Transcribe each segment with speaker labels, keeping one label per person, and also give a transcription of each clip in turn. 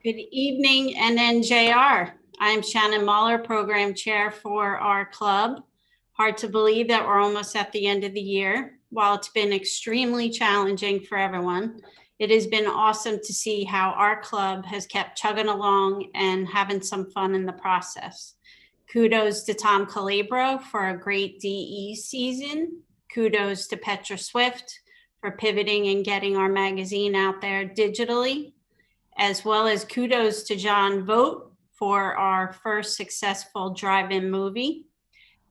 Speaker 1: Good evening, NNJR. I'm Shannon Mahler, Program Chair for our club. Hard to believe that we're almost at the end of the year. While it's been extremely challenging for everyone, it has been awesome to see how our club has kept chugging along and having some fun in the process. Kudos to Tom Calabro for a great DE season. Kudos to Petra Swift for pivoting and getting our magazine out there digitally, as well as kudos to John Vogt for our first successful drive-in movie.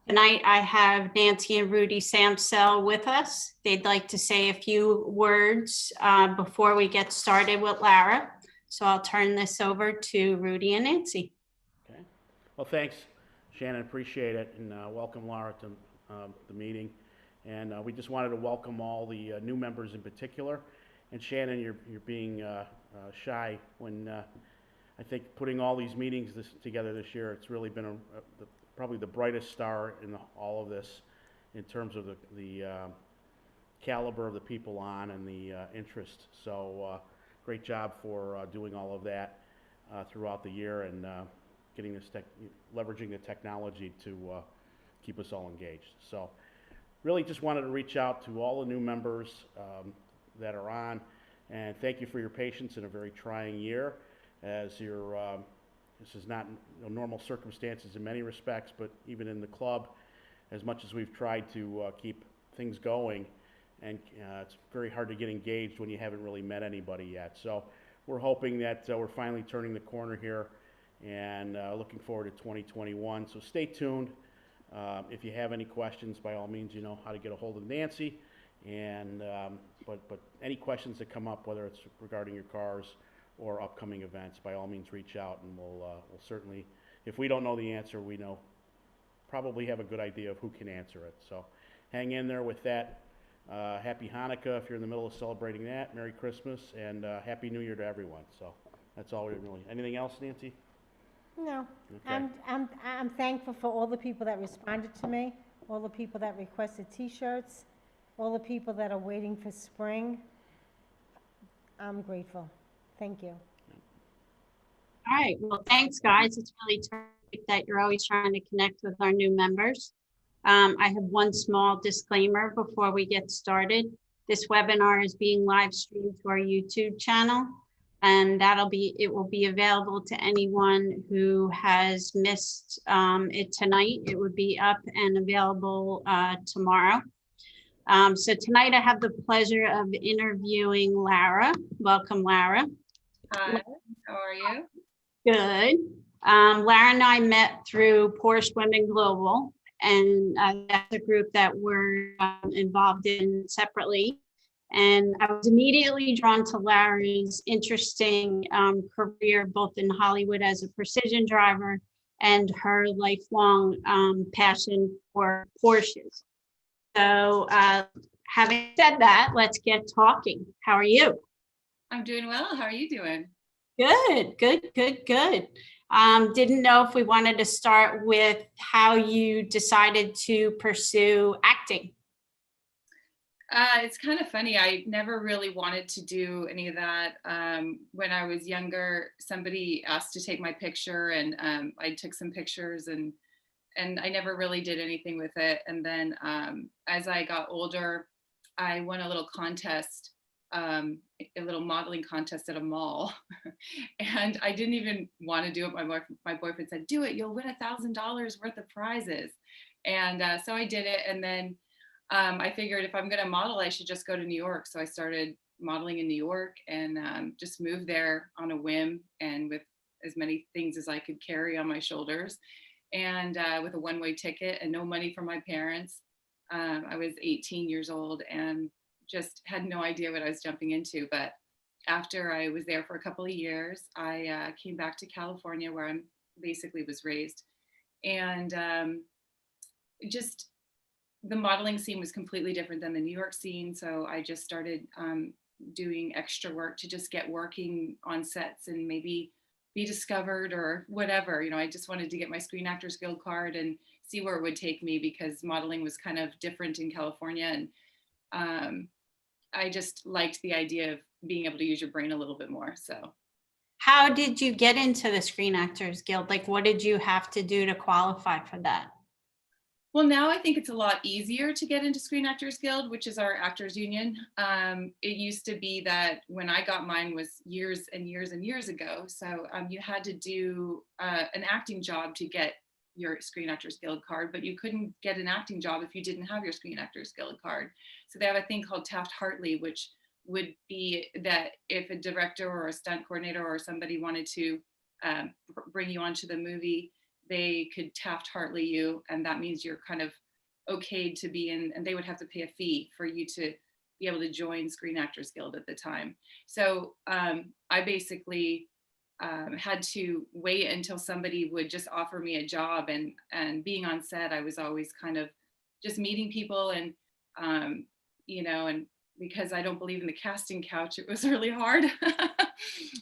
Speaker 1: Tonight, I have Nancy and Rudy Samsell with us. They'd like to say a few words before we get started with Lara. So I'll turn this over to Rudy and Nancy.
Speaker 2: Okay. Well, thanks, Shannon. Appreciate it. And welcome, Lara, to the meeting. And we just wanted to welcome all the new members in particular. And Shannon, you're being shy when I think putting all these meetings together this year, it's really been probably the brightest star in all of this in terms of the caliber of the people on and the interest. So great job for doing all of that throughout the year and getting this leveraging the technology to keep us all engaged. So really just wanted to reach out to all the new members that are on, and thank you for your patience in a very trying year, as this is not normal circumstances in many respects, but even in the club, as much as we've tried to keep things going, and it's very hard to get engaged when you haven't really met anybody yet. So we're hoping that we're finally turning the corner here, and looking forward to 2021. So stay tuned. If you have any questions, by all means, you know how to get a hold of Nancy. And but any questions that come up, whether it's regarding your cars or upcoming events, by all means reach out, and we'll certainly, if we don't know the answer, we probably have a good idea of who can answer it. So hang in there with that. Happy Hanukkah if you're in the middle of celebrating that. Merry Christmas, and Happy New Year to everyone. So that's all we really. Anything else, Nancy?
Speaker 3: No.
Speaker 2: Okay.
Speaker 3: I'm thankful for all the people that responded to me, all the people that requested T-shirts, all the people that are waiting for spring. I'm grateful. Thank you.
Speaker 1: All right, well, thanks, guys. It's really terrific that you're always trying to connect with our new members. I have one small disclaimer before we get started. This webinar is being live streamed to our YouTube channel, and it will be available to anyone who has missed it tonight. It would be up and available tomorrow. So tonight I have the pleasure of interviewing Lara. Welcome, Lara.
Speaker 4: Hi, how are you?
Speaker 1: Good. Lara and I met through Porsche Women Global, and that's a group that we're involved in separately. And I was immediately drawn to Lara's interesting career, both in Hollywood as a precision driver and her lifelong passion for Porsches. So having said that, let's get talking. How are you?
Speaker 4: I'm doing well. How are you doing?
Speaker 1: Good. Didn't know if we wanted to start with how you decided to pursue acting.
Speaker 4: It's kind of funny. I never really wanted to do any of that. When I was younger, somebody asked to take my picture, and I took some pictures, and I never really did anything with it. And then as I got older, I won a little contest, a little modeling contest at a mall. And I didn't even want to do it. My boyfriend said, do it, you'll win $1,000 worth of prizes. And so I did it. And then I figured if I'm going to model, I should just go to New York. So I started modeling in New York, and just moved there on a whim, and with as many things as I could carry on my shoulders, and with a one-way ticket and no money from my parents. I was 18 years old and just had no idea what I was jumping into. But after I was there for a couple of years, I came back to California, where I basically was raised. And just the modeling scene was completely different than the New York scene. So I just started doing extra work to just get working on sets and maybe be discovered or whatever. You know, I just wanted to get my Screen Actors Guild card and see where it would take me, because modeling was kind of different in California. And I just liked the idea of being able to use your brain a little bit more. So
Speaker 1: How did you get into the Screen Actors Guild? Like, what did you have to do to qualify for that?
Speaker 4: Well, now I think it's a lot easier to get into Screen Actors Guild, which is our actors union. It used to be that when I got mine was years and years and years ago. So you had to do an acting job to get your Screen Actors Guild card, but you couldn't get an acting job if you didn't have your Screen Actors Guild card. So they have a thing called Taft-Hartley, which would be that if a director or a stunt coordinator or somebody wanted to bring you onto the movie, they could Taft-Hartley you, and that means you're kind of okayed to be in, and they would have to pay a fee for you to be able to join Screen Actors Guild at the time. So I basically had to wait until somebody would just offer me a job, and being on set, I was always kind of just meeting people, and and because I don't believe in the casting couch, it was really hard.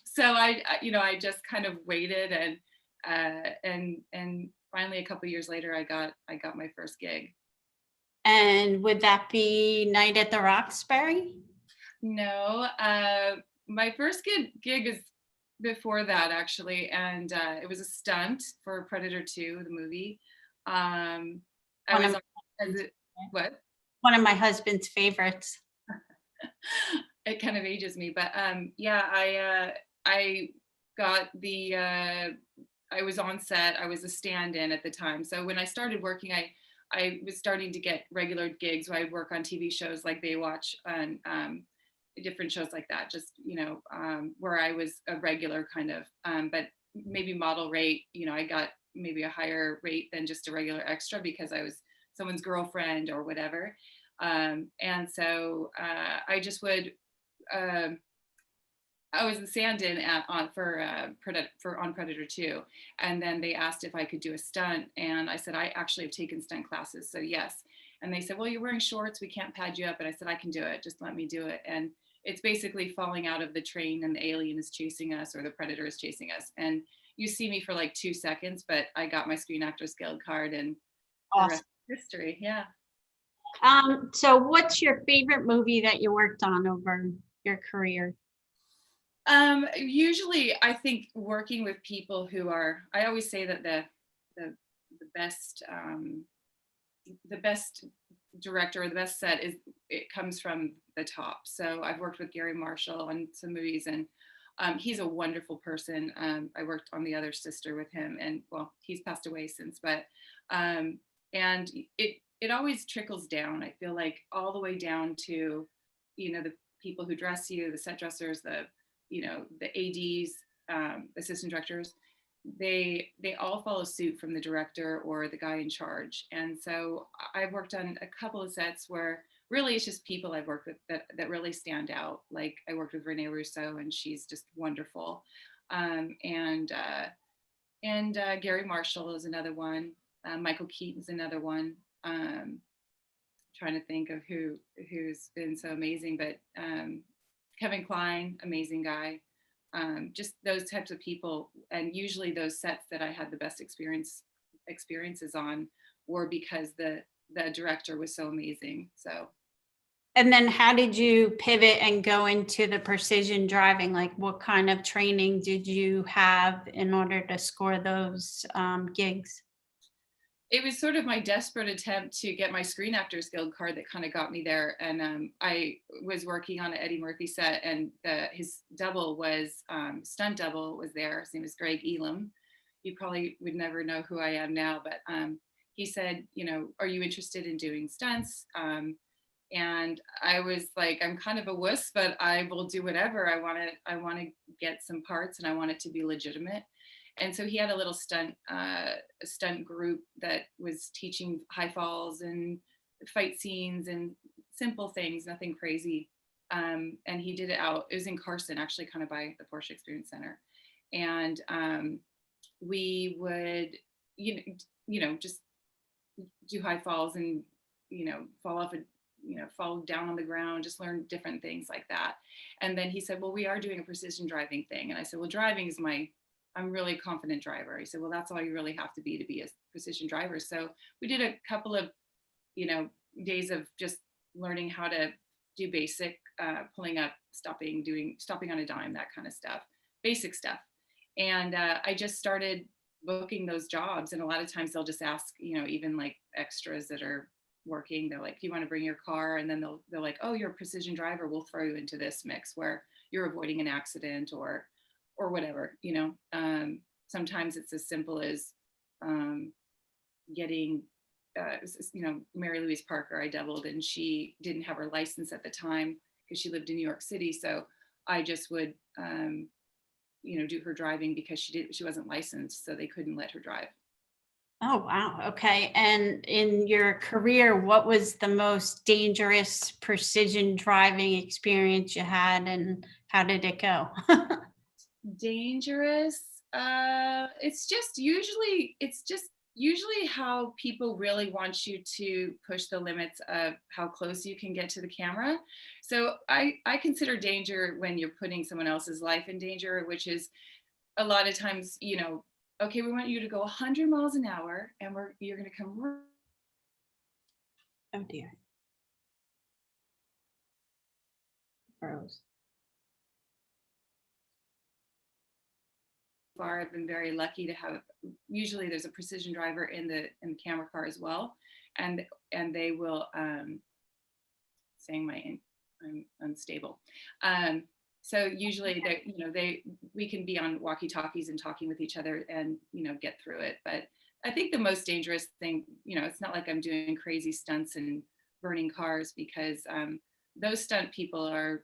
Speaker 4: So I just kind of waited, and finally a couple of years later, I got my first gig.
Speaker 1: And would that be Night at the Roxbury?
Speaker 4: No, my first gig is before that, actually, and it was a stunt for Predator 2, the movie. What?
Speaker 1: One of my husband's favorites.
Speaker 4: It kind of ages me, but yeah, I got the I was on set. I was a stand-in at the time. So when I started working, I was starting to get regular gigs where I'd work on TV shows like Baywatch and different shows like that, just, where I was a regular kind of, but maybe model rate, I got maybe a higher rate than just a regular extra because I was someone's girlfriend or whatever. And so I just would, I was a stand-in on Predator 2, and then they asked if I could do a stunt, and I said I actually have taken stunt classes, so yes. And they said, well, you're wearing shorts, we can't pad you up, and I said I can do it, just let me do it. And it's basically falling out of the train, and the alien is chasing us, or the predator is chasing us, and you see me for like 2 seconds, but I got my Screen Actors Guild card, and the rest is history. Yeah.
Speaker 1: So what's your favorite movie that you worked on over your career?
Speaker 4: Usually I think working with people who are, I always say that the best director or the best set it comes from the top. So I've worked with Gary Marshall on some movies, and he's a wonderful person. I worked on The Other Sister with him, and well, he's passed away since, but and it always trickles down. I feel like all the way down to, the people who dress you, the set dressers, the ADs, assistant directors, they all follow suit from the director or the guy in charge. And so I've worked on a couple of sets where really it's just people I've worked with that really stand out. Like I worked with Renee Russo, and she's just wonderful. And Gary Marshall is another one. Michael Keaton's another one. Trying to think of who's been so amazing, but Kevin Kline, amazing guy. Just those types of people, and usually those sets that I had the best experiences on were because the director was so amazing. So.
Speaker 1: And then how did you pivot and go into the precision driving? Like what kind of training did you have in order to score those gigs?
Speaker 4: It was sort of my desperate attempt to get my Screen Actors Guild card that kind of got me there. And I was working on an Eddie Murphy set, and his double was, stunt double was there. His name is Greg Elam. You probably would never know who I am now, but he said, are you interested in doing stunts? And I was like, I'm kind of a wuss, but I will do whatever. I want to get some parts, and I want it to be legitimate. And so he had a little stunt group that was teaching high falls and fight scenes and simple things, nothing crazy. And he did it it was in Carson, actually, kind of by the Porsche Experience Center. And we would, just do high falls and, fall off fall down on the ground, just learn different things like that. And then he said, well, we are doing a precision driving thing. And I said, well, driving is I'm really a confident driver. He said, well, that's all you really have to be a precision driver. So we did a couple of, days of just learning how to do basic pulling up, stopping on a dime, that kind of stuff, basic stuff. And I just started booking those jobs. And a lot of times they'll just ask, you know, even like extras that are working, they're like, do you want to bring your car? And then they're like, oh, you're a precision driver, we'll throw you into this mix where you're avoiding an accident or whatever, you know. Sometimes it's as simple as getting you know, Mary Louise Parker, I doubled, and she didn't have her license at the time because she lived in New York City. So I just would, you know, do her driving because she wasn't licensed, so they couldn't let her drive.
Speaker 1: Oh, wow. Okay. And in your career, what was the most dangerous precision driving experience you had, and how did it go?
Speaker 4: Dangerous. It's just usually how people really want you to push the limits of how close you can get to the camera. So I consider danger when you're putting someone else's life in danger, which is a lot of times, you know, okay, we want you to go 100 miles an hour and you're going to come
Speaker 1: Oh dear. Froze.
Speaker 4: far. I've been very lucky to have, usually there's a precision driver in the camera car as well. And they will, saying I'm unstable. So usually they, you know, we can be on walkie-talkies and talking with each other and, you know, get through it. But I think the most dangerous thing, you know, it's not like I'm doing crazy stunts and burning cars, because those stunt people are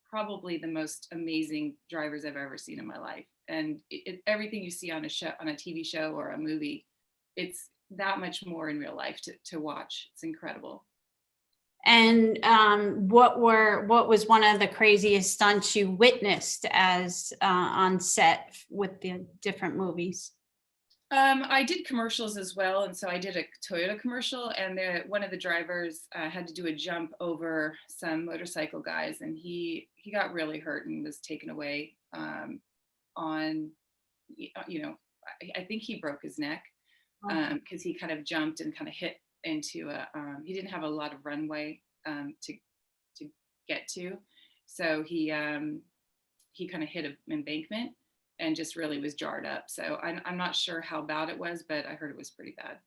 Speaker 4: probably the most amazing drivers I've ever seen in my life. And everything you see on a show, on a TV show or a movie, it's that much more in real life to watch. It's incredible.
Speaker 1: And what was one of the craziest stunts you witnessed as on set with the different movies?
Speaker 4: I did commercials as well, and so I did a Toyota commercial, and one of the drivers had to do a jump over some motorcycle guys, and he got really hurt and was taken away on, you know, I think he broke his neck because he kind of jumped and kind of hit into he didn't have a lot of runway to get to, so he kind of hit an embankment and just really was jarred up. So I'm not sure how bad it was, but I heard it was pretty bad.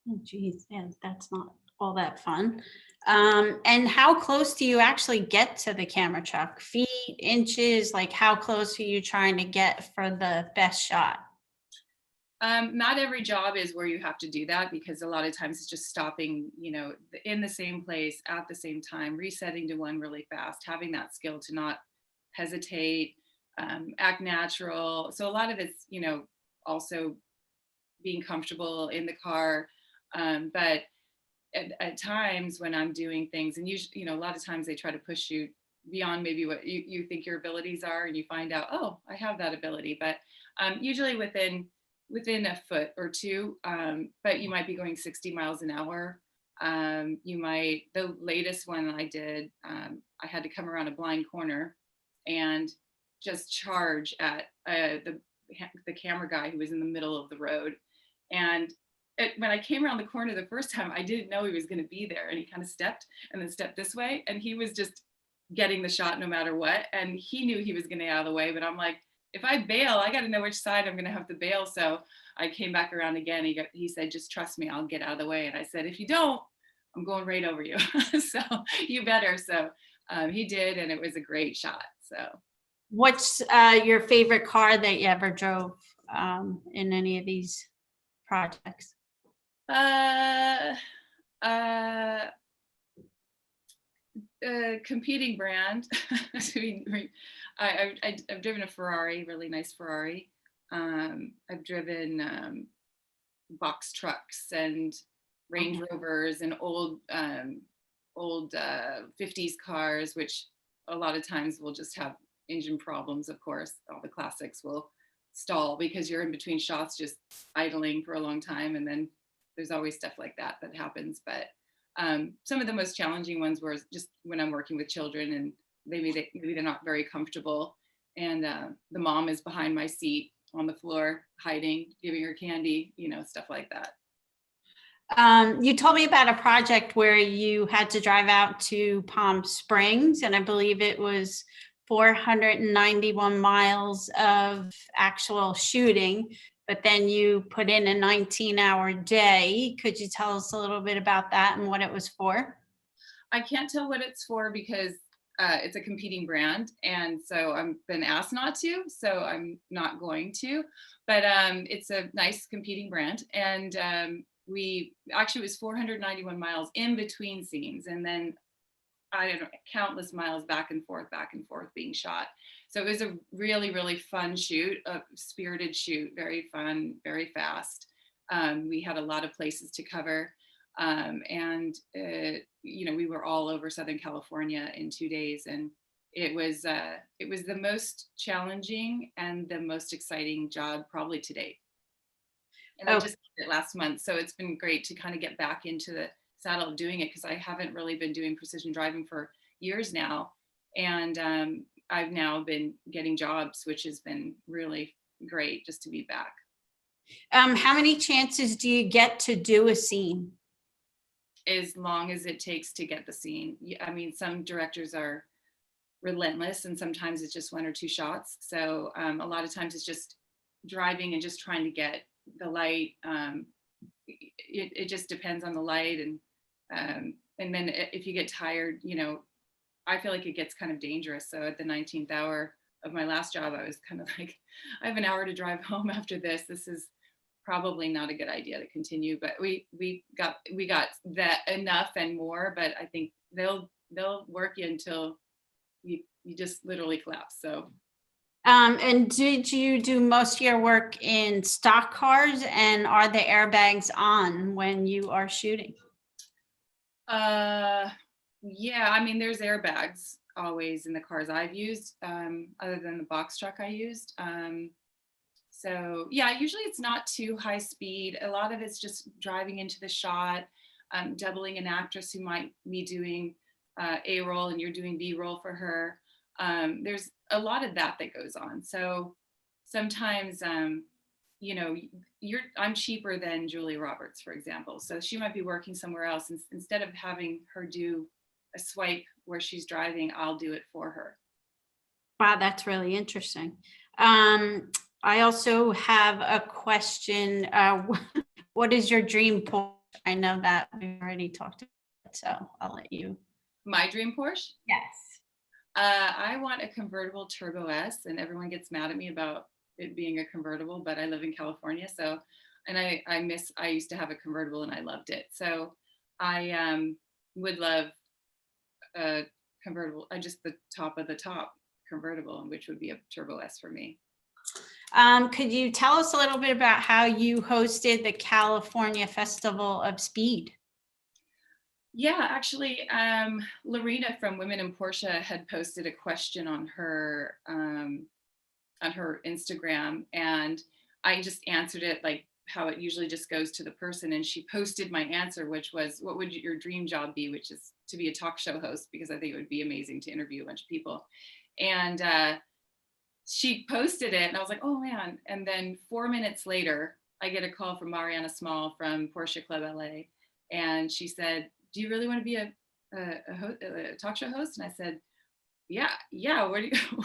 Speaker 1: Oh, geez, yeah, that's not all that fun. And how close do you actually get to the camera truck? Feet, inches, like how close are you trying to get for the best shot?
Speaker 4: Not every job is where you have to do that, because a lot of times it's just stopping, you know, in the same place at the same time, resetting to one really fast, having that skill to not hesitate, act natural. So a lot of it's, you know, also being comfortable in the car. But at times when I'm doing things, and usually, you know, a lot of times they try to push you beyond maybe what you think your abilities are, and you find out, oh, I have that ability. But usually within a foot or two, but you might be going 60 miles an hour. The latest one I did, I had to come around a blind corner and just charge at the camera guy who was in the middle of the road. And when I came around the corner the first time, I didn't know he was going to be there, and he kind of stepped and then stepped this way, and he was just getting the shot no matter what. And he knew he was going to get out of the way, but I'm like, if I bail, I got to know which side I'm going to have to bail. So I came back around again. He said, just trust me, I'll get out of the way. And I said, if you don't, I'm going right over you. So you better. So he did, and it was a great shot. So
Speaker 1: What's your favorite car that you ever drove in any of these projects?
Speaker 4: Competing brand. I've driven a Ferrari, really nice Ferrari. I've driven box trucks and Range Rovers and old 50s cars, which a lot of times will just have engine problems. Of course, all the classics will stall because you're in between shots just idling for a long time, and then there's always stuff like that happens. But some of the most challenging ones were just when I'm working with children, and maybe they're not very comfortable, and the mom is behind my seat on the floor hiding, giving her candy, you know, stuff like that.
Speaker 1: You told me about a project where you had to drive out to Palm Springs, and I believe it was 491 miles of actual shooting, but then you put in a 19-hour day. Could you tell us a little bit about that and what it was for?
Speaker 4: I can't tell what it's for because it's a competing brand, and so I've been asked not to, so I'm not going to. But it's a nice competing brand, and we actually, it was 491 miles in between scenes, and then I don't know, countless miles back and forth being shot. So it was a really, really fun shoot, a spirited shoot, very fun, very fast. We had a lot of places to cover. And you know, we were all over Southern California in 2 days, and it was the most challenging and the most exciting job probably to date. And I just did it last month, so it's been great to kind of get back into the saddle of doing it, because I haven't really been doing precision driving for years now, and I've now been getting jobs, which has been really great just to be back.
Speaker 1: How many chances do you get to do a scene?
Speaker 4: As long as it takes to get the scene. I mean, some directors are relentless, and sometimes it's just 1 or 2 shots. So a lot of times it's just driving and just trying to get the light. It just depends on the light, and then if you get tired, you know, I feel like it gets kind of dangerous. So at the 19th hour of my last job, I was kind of like, I have an hour to drive home after this. This is probably not a good idea to continue, but we got that enough and more. But I think they'll work you until you just literally collapse. So
Speaker 1: And did you do most of your work in stock cars, and are the airbags on when you are shooting?
Speaker 4: yeah, I mean, there's airbags always in the cars I've used, other than the box truck I used. So yeah, usually it's not too high speed. A lot of it's just driving into the shot, doubling an actress who might be doing A roll and you're doing B roll for her. There's a lot of that goes on. So sometimes, you know, I'm cheaper than Julia Roberts, for example. So she might be working somewhere else, and instead of having her do a swipe where she's driving, I'll do it for her.
Speaker 1: Wow, that's really interesting. I also have a question. What is your dream Porsche? I know that we already talked about it, so I'll let you.
Speaker 4: My dream Porsche?
Speaker 1: Yes.
Speaker 4: I want a convertible Turbo S, and everyone gets mad at me about it being a convertible, but I live in California, so, and I used to have a convertible and I loved it. So I would love a convertible, just the top of the top convertible, which would be a Turbo S for me.
Speaker 1: Could you tell us a little bit about how you hosted the California Festival of Speed?
Speaker 4: Yeah, actually, Lorena from Women in Porsche had posted a question on her Instagram, and I just answered it like how it usually just goes to the person. And she posted my answer, which was, what would your dream job be? Which is to be a talk show host, because I think it would be amazing to interview a bunch of people. And she posted it, and I was like, oh man. And then 4 minutes later, I get a call from Mariana Small from Porsche Club LA. And she said, do you really want to be a talk show host? And I said, yeah. What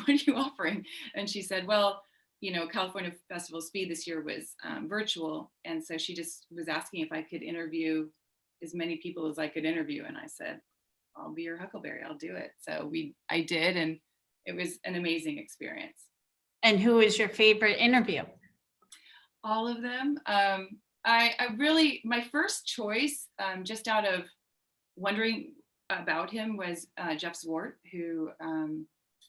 Speaker 4: are you offering? And she said, well, you know, California Festival of Speed this year was virtual. And so she just was asking if I could interview as many people as I could interview. And I said, I'll be your Huckleberry, I'll do it. So I did, and it was an amazing experience.
Speaker 1: And who is your favorite interview?
Speaker 4: All of them. I really, my first choice, just out of wondering about him, was Jeff Zwart, who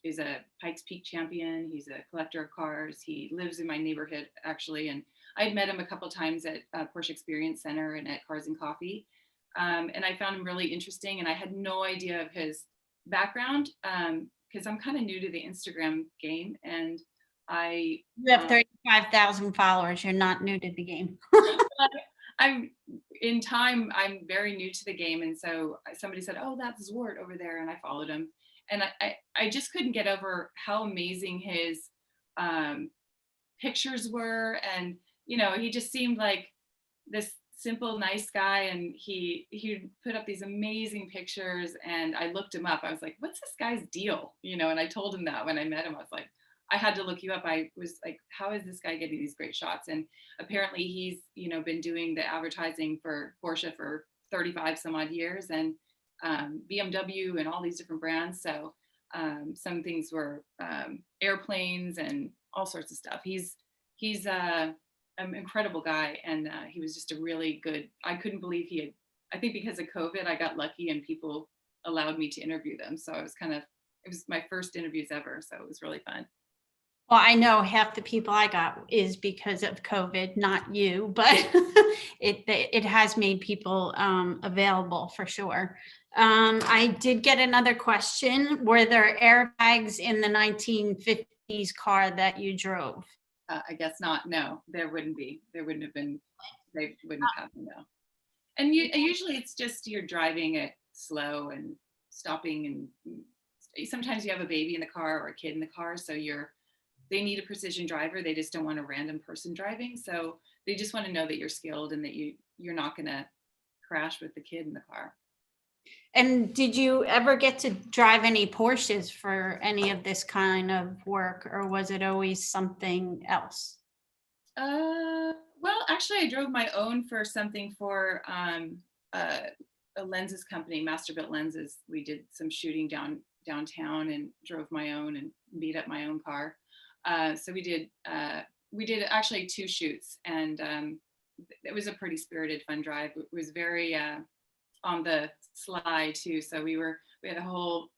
Speaker 4: is a Pikes Peak champion. He's a collector of cars. He lives in my neighborhood, actually. And I'd met him a couple times at Porsche Experience Center and at Cars and Coffee. And I found him really interesting. And I had no idea of his background, because I'm kind of new to the Instagram game. And you
Speaker 1: have 35,000 followers. You're not new to the game.
Speaker 4: I'm very new to the game. And so somebody said, oh, that's Zwart over there. And I followed him. And I just couldn't get over how amazing his pictures were. And, you know, he just seemed like this simple, nice guy, and he put up these amazing pictures, and I looked him up. I was like, what's this guy's deal? You know, and I told him that when I met him. I was like, I had to look you up. I was like, how is this guy getting these great shots? And apparently he's, you know, been doing the advertising for Porsche for 35 some odd years, and BMW and all these different brands. So some things were airplanes and all sorts of stuff. He's an incredible guy, and he was just a really good. I couldn't believe he had. I think because of COVID, I got lucky and people allowed me to interview them. So I was kind of. It was my first interviews ever, so it was really fun.
Speaker 1: Well, I know half the people I got is because of COVID, not you, but it has made people available for sure. I did get another question. Were there airbags in the 1950s car that you drove?
Speaker 4: I guess not. No, there wouldn't be. There wouldn't have been. They wouldn't have happened. No. And usually it's just you're driving it slow and stopping, and sometimes you have a baby in the car or a kid in the car, so they need a precision driver. They just don't want a random person driving. So they just want to know that you're skilled and that you're not going to crash with the kid in the car.
Speaker 1: And did you ever get to drive any Porsches for any of this kind of work, or was it always something else?
Speaker 4: Well, actually, I drove my own for something for a lenses company, Masterbuilt Lenses. We did some shooting downtown and drove my own and beat up my own car. So we did actually 2 shoots, and it was a pretty spirited, fun drive. It was very on the sly too. So we had a whole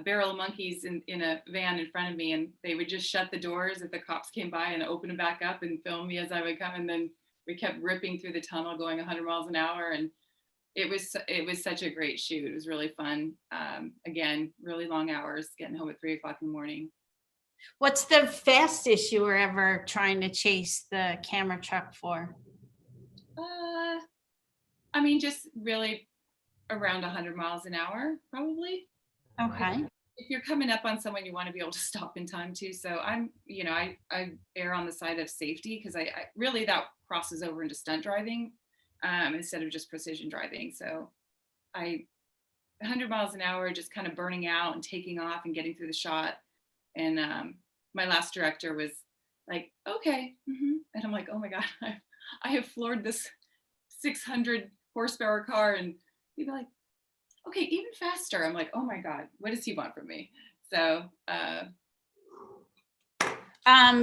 Speaker 4: barrel of monkeys in a van in front of me, and they would just shut the doors if the cops came by and open them back up and film me as I would come. And then we kept ripping through the tunnel going 100 miles an hour. And it was such a great shoot. It was really fun. Again, really long hours, getting home at 3 o'clock in the morning.
Speaker 1: What's the fastest you were ever trying to chase the camera truck for?
Speaker 4: I mean, just really around 100 miles an hour, probably.
Speaker 1: Okay.
Speaker 4: If you're coming up on someone, you want to be able to stop in time too. So I err on the side of safety, because I really, that crosses over into stunt driving instead of just precision driving. So 100 miles an hour, just kind of burning out and taking off and getting through the shot. And my last director was like, okay. Mm-hmm. And I'm like, oh my God, I have floored this 600 horsepower car. And he'd be like, okay, even faster. I'm like, oh my God, what does he want from me? So.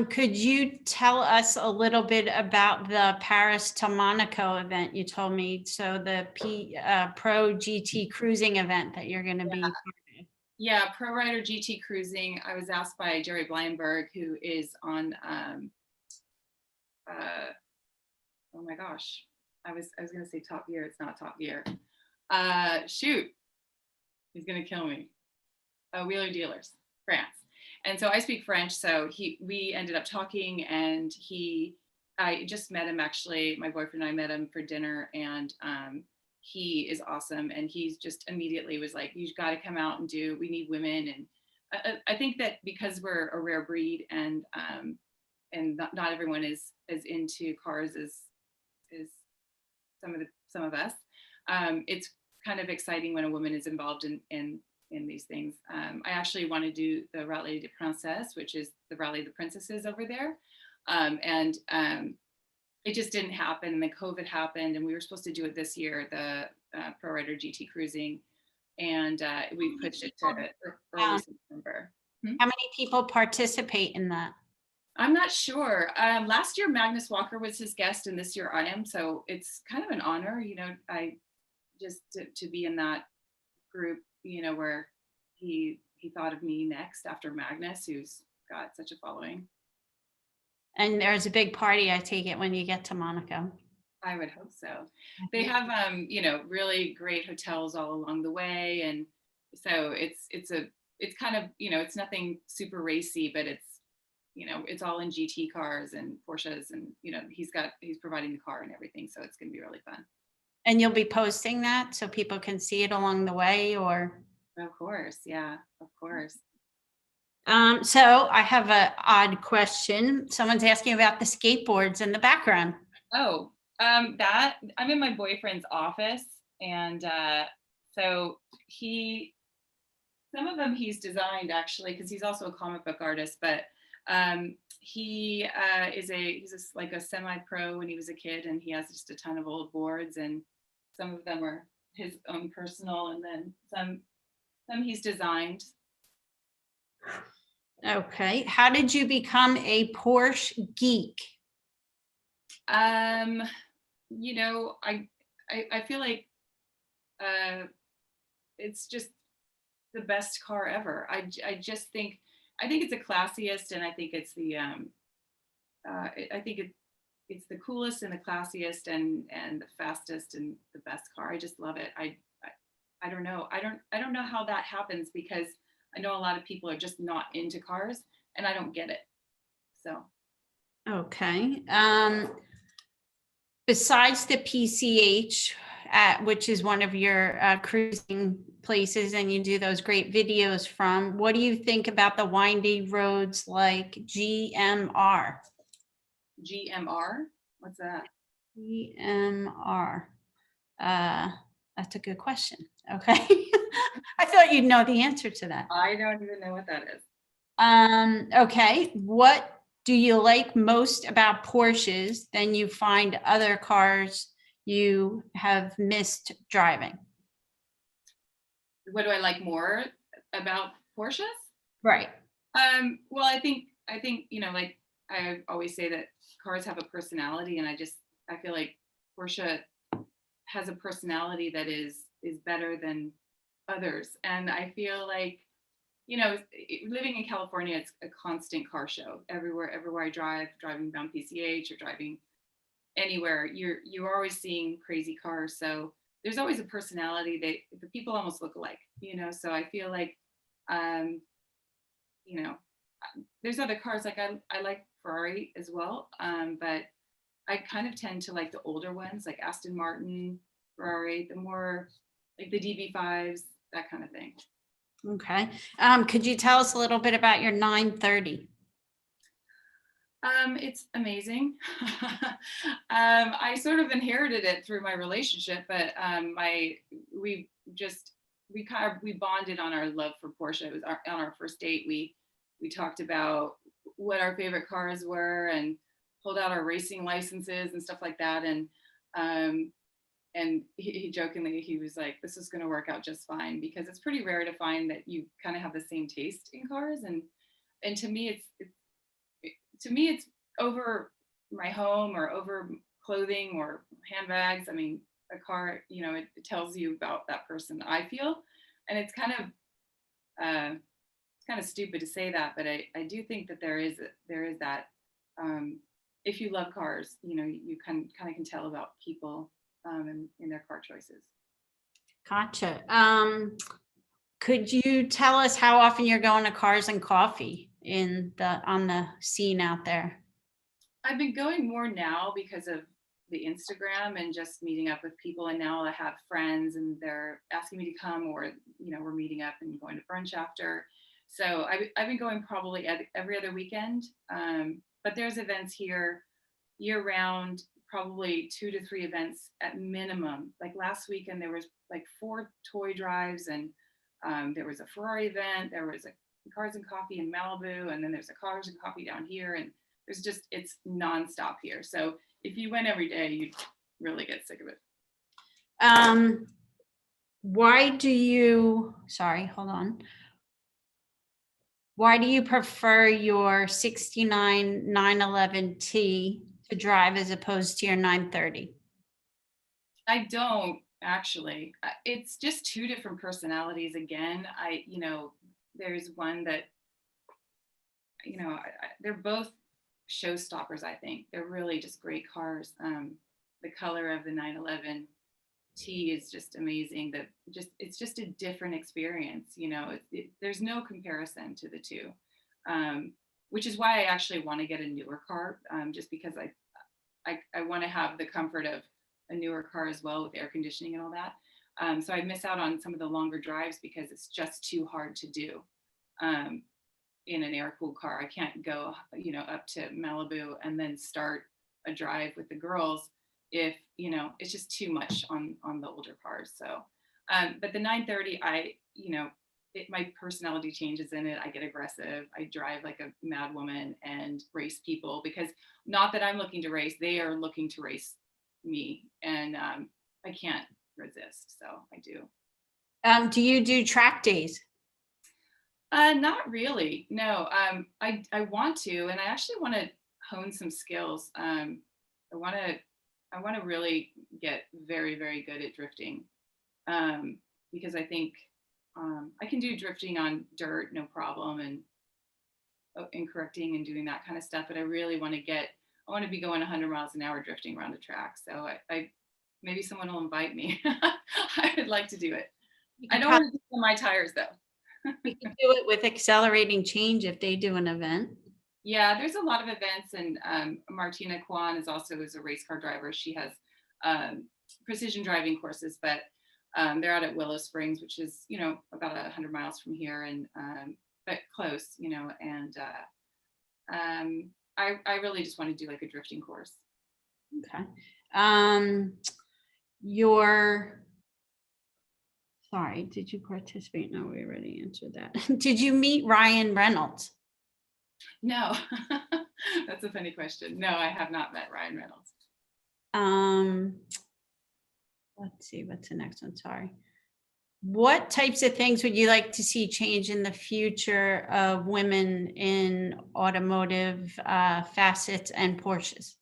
Speaker 1: Could you tell us a little bit about the Paris to Monaco event you told me? So the Pro GT cruising event that you're going to be.
Speaker 4: Yeah, Pro Rider GT Cruising. I was asked by Jerry Bleinberg, who is on, oh my gosh, I was going to say Top Gear. It's not Top Gear. Shoot, he's going to kill me. Wheeler Dealers, France. And so I speak French. So we ended up talking, and I just met him actually. My boyfriend and I met him for dinner, and he is awesome. And he's just immediately was like, you've got to come out and we need women. And I think that because we're a rare breed, and not everyone is as into cars as some of us, it's kind of exciting when a woman is involved in these things. I actually want to do the Rallye des Princesses, which is the Rally of the Princesses over there. It just didn't happen. And then COVID happened, and we were supposed to do it this year, the Pro Rider GT Cruising. And we pushed it to early September.
Speaker 1: How many people participate in that?
Speaker 4: I'm not sure. Last year, Magnus Walker was his guest, and this year I am. So it's kind of an honor, I just to be in that group, where he thought of me next after Magnus, who's got such a following.
Speaker 1: And there's a big party, I take it, when you get to Monaco.
Speaker 4: I would hope so. They have, really great hotels all along the way. And so it's kind of, it's nothing super racy, but it's all in GT cars and Porsches, and, he's providing the car and everything. So it's going to be really fun.
Speaker 1: And you'll be posting that so people can see it along the way, or?
Speaker 4: Of course. Yeah, of course.
Speaker 1: So I have an odd question. Someone's asking about the skateboards in the background.
Speaker 4: Oh, That I'm in my boyfriend's office, and so some of them he's designed actually, because he's also a comic book artist. But he like a semi-pro when he was a kid, and he has just a ton of old boards, and some of them are his own personal, and then some he's designed.
Speaker 1: Okay. How did you become a Porsche geek?
Speaker 4: You know, I feel like it's just the best car ever. I just think it's the classiest, and I think it's the I think it's the coolest and the classiest and the fastest and the best car. I just love it. I don't know. I don't know how that happens, because I know a lot of people are just not into cars, and I don't get it. So
Speaker 1: Okay. Besides the PCH, which is one of your cruising places, and you do those great videos from, what do you think about the windy roads like GMR?
Speaker 4: GMR, what's that?
Speaker 1: GMR. That's a good question. Okay. I thought you'd know the answer to that.
Speaker 4: I don't even know what that is.
Speaker 1: Okay. What do you like most about Porsches than you find other cars you have missed driving?
Speaker 4: What do I like more about Porsches?
Speaker 1: Right.
Speaker 4: Well, I think you know, like I always say that cars have a personality, and I feel like Porsche has a personality that is better than others. And I feel like, you know, living in California, it's a constant car show everywhere I drive, driving down PCH or driving anywhere, you're always seeing crazy cars. So there's always a personality. The people almost look alike, you know. So I feel like, you know, there's other cars, like I like Ferrari as well, but I kind of tend to like the older ones, like Aston Martin, Ferrari, the more like the DB5s, that kind of thing.
Speaker 1: Okay. Could you tell us a little bit about your 930?
Speaker 4: It's amazing. I sort of inherited it through my relationship, but we bonded on our love for Porsche. It was on our first date. We talked about what our favorite cars were and pulled out our racing licenses and stuff like that. And he jokingly, he was like, "This is going to work out just fine," because it's pretty rare to find that you kind of have the same taste in cars. And to me, it's over my home or over clothing or handbags. I mean, a car, you know, it tells you about that person, I feel. And it's kind of stupid to say that, but I do think that there is that, if you love cars, you know, you kind of can tell about people in their car choices.
Speaker 1: Gotcha. Could you tell us how often you're going to Cars and Coffee on the scene out there?
Speaker 4: I've been going more now because of the Instagram and just meeting up with people. And now I have friends, and they're asking me to come, or, you know, we're meeting up and going to brunch after. So I've been going probably every other weekend. But there's events here year round, probably 2 to 3 events at minimum. Like last weekend, there was like 4 toy drives, and there was a Ferrari event, there was a Cars and Coffee in Malibu, and then there's a Cars and Coffee down here, and it's nonstop here. So if you went every day, you'd really get sick of it.
Speaker 1: Why do you prefer your 69 911T to drive as opposed to your 930?
Speaker 4: I don't actually. It's just 2 different personalities. Again, you know, there's one that, you know, they're both showstoppers. I think they're really just great cars. The color of the 911T is just amazing. It's just a different experience. You know, there's no comparison to the two, which is why I actually want to get a newer car, just because I want to have the comfort of a newer car as well, with air conditioning and all that. So I miss out on some of the longer drives because it's just too hard to do in an air-cooled car. I can't go, you know, up to Malibu and then start a drive with the girls if, you know, it's just too much on the older cars. So, but the 930, my personality changes in it. I get aggressive. I drive like a mad woman and race people, because not that I'm looking to race, they are looking to race me. And I can't resist. So I do.
Speaker 1: Do you do track days?
Speaker 4: Not really. No. I want to, and I actually want to hone some skills. I want to really get very, very good at drifting, because I think I can do drifting on dirt, no problem, and correcting and doing that kind of stuff. But I really want to I want to be going 100 miles an hour drifting around a track. So I maybe someone will invite me. I would like to do it. I don't want to do my tires though.
Speaker 1: You can do it with accelerating change if they do an event.
Speaker 4: Yeah, there's a lot of events, and Martina Kwan is a race car driver. She has precision driving courses, but they're out at Willow Springs, which is, you know, about 100 miles from here, and but close, you know. And I really just want to do like a drifting course.
Speaker 1: Okay. Sorry, did you participate? No, we already answered that. Did you meet Ryan Reynolds?
Speaker 4: No, that's a funny question. No, I have not met Ryan Reynolds.
Speaker 1: Let's see, what's the next one? Sorry. What types of things would you like to see change in the future of women in automotive, Facets and Porsches?